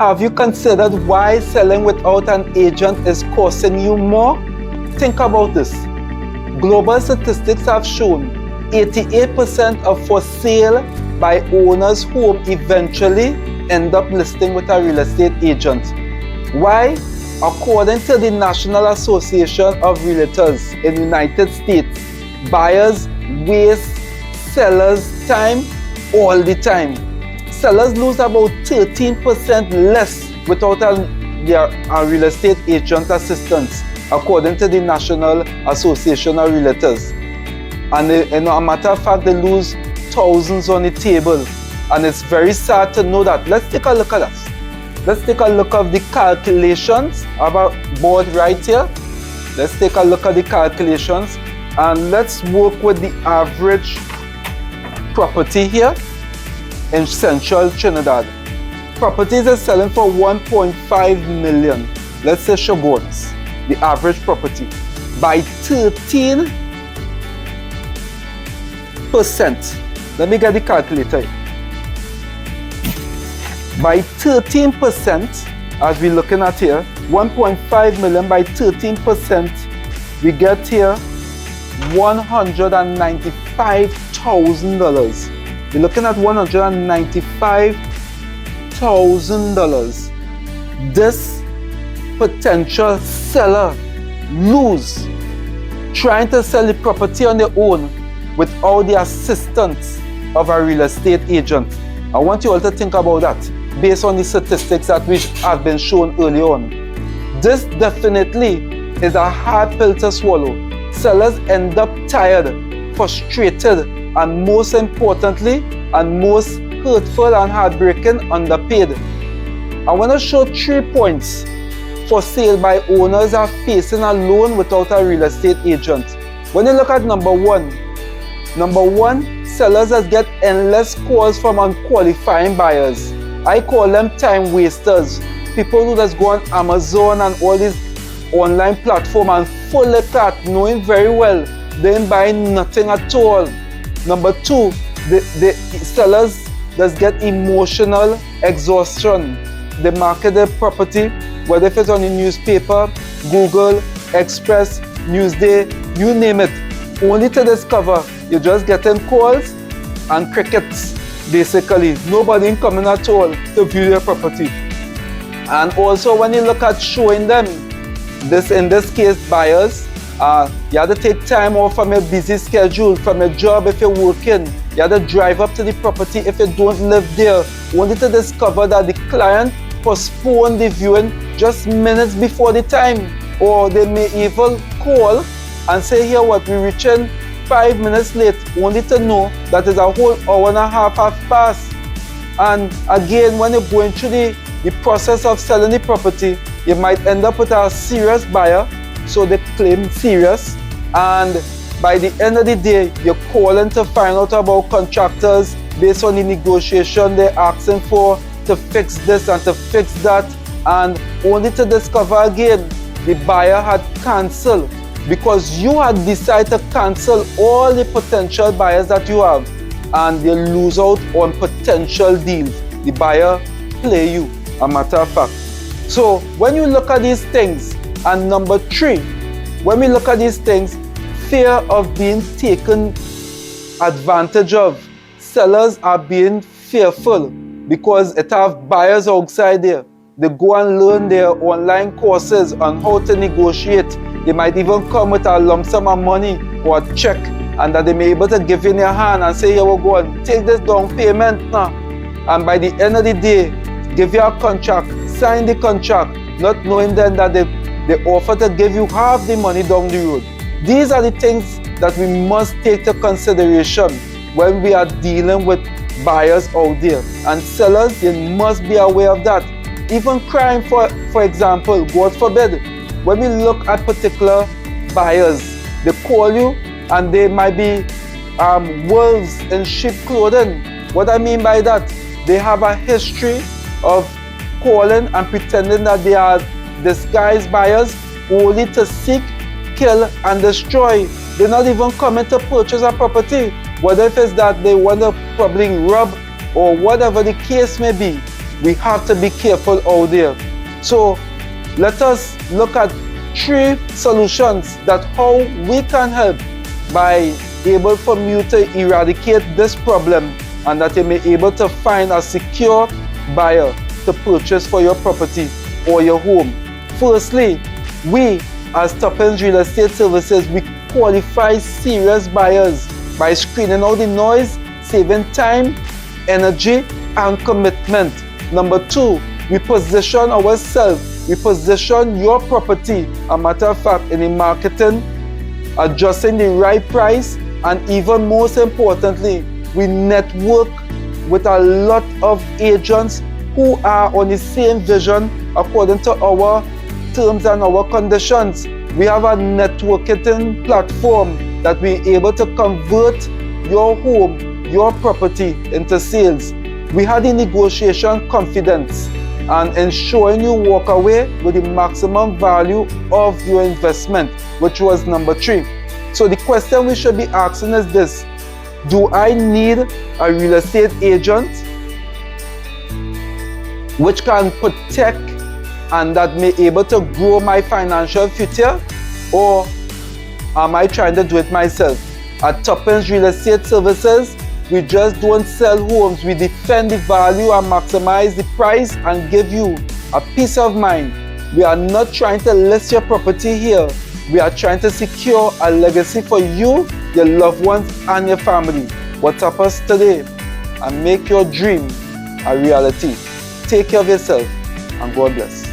Have you considered why selling without an agent is costing you more? Think about this. Global statistics have shown 88% of for sale by owners' home eventually end up listing with a real estate agent. Why? According to the National Association of Realtors in the United States, buyers waste sellers' time all the time. Sellers lose about 13% less without a real estate agent assistance, according to the National Association of Realtors. And a matter of fact, they lose thousands on the table. And it's very sad to know that. Let's take a look at that. Let's take a look at the calculations about board right here. Let's take a look at the calculations and let's work with the average property here in Central Trinidad. Properties are selling for 1.5 million. Let's say Shogun's, the average property. By 13%. Let me get the calculator. By 13%, as we're looking at here, 1.5 million by 13%, we get here $195,000. We're looking at $195,000. This potential seller lose trying to sell the property on their own without the assistance of a real estate agent. I want you all to think about that based on the statistics that which have been shown early on. This definitely is a hard pill to swallow. Sellers end up tired, frustrated, and most importantly, and most hurtful and heartbreaking, underpaid. I want to show 3 points for sale by owners are facing a loan without a real estate agent. When you look at number one, sellers that get endless calls from unqualifying buyers. I call them time wasters. People who just go on Amazon and all these online platforms and full of that, knowing very well they ain't buying nothing at all. Number two, the sellers just get emotional exhaustion. They market their property, whether if it's on the newspaper, Google, Express, Newsday, you name it, only to discover you're just getting calls and crickets, basically. Nobody coming at all to view your property. And also when you look at showing them, in this case buyers, you have to take time off from your busy schedule, from your job if you're working. You have to drive up to the property if you don't live there, only to discover that the client postponed the viewing just minutes before the time. Or they may even call and say, here what, we're reaching 5 minutes late, only to know that is a whole hour and a half have passed. And again, when you're going through the process of selling the property, you might end up with a serious buyer, so they claim serious, and by the end of the day, you're calling to find out about contractors based on the negotiation they're asking for to fix this and to fix that, and only to discover again the buyer had cancelled because you had decided to cancel all the potential buyers that you have, and you lose out on potential deals. The buyer play you, a matter of fact. So when you look at these things, and number three, when we look at these things, fear of being taken advantage of. Sellers are being fearful because it have buyers outside there. They go and learn their online courses on how to negotiate. They might even come with a lump sum of money or a check, and that they may be able to give in your hand and say, here we go, and take this down payment now. And by the end of the day, give you a contract, sign the contract, not knowing then that they offer to give you half the money down the road. These are the things that we must take into consideration when we are dealing with buyers out there. And sellers, you must be aware of that. Even crime, for example, God forbid, when we look at particular buyers, they call you and they might be wolves in sheep clothing. What I mean by that, they have a history of calling and pretending that they are disguised buyers only to seek, kill, and destroy. They're not even coming to purchase a property. Whether if it's that they want to probably rob or whatever the case may be, We have to be careful out there. So let us look at 3 solutions that how we can help by able from you to eradicate this problem and that you may able to find a secure buyer to purchase for your property or your home. Firstly, we as Toppin Real Estate Services, we qualify serious buyers by screening out the noise, saving time, energy and commitment. Number 2, we position ourselves, we position your property, a matter of fact, in the marketing, adjusting the right price, and even most importantly, we network with a lot of agents who are on the same vision according to our terms and our conditions. We have a networking platform that we're able to convert your home, your property into sales. We had the negotiation confidence and ensuring you walk away with the maximum value of your investment, which was number 3. So the question we should be asking is this: do I need a real estate agent which can protect and that may able to grow my financial future, or am I trying to do it myself? At Toppin Real Estate Services, we just don't sell homes, we defend the value and maximize the price and give you a peace of mind. We are not trying to list your property here. We are trying to secure a legacy for you, your loved ones and your family. WhatsApp us today and make your dream a reality. Take care of yourself and God bless.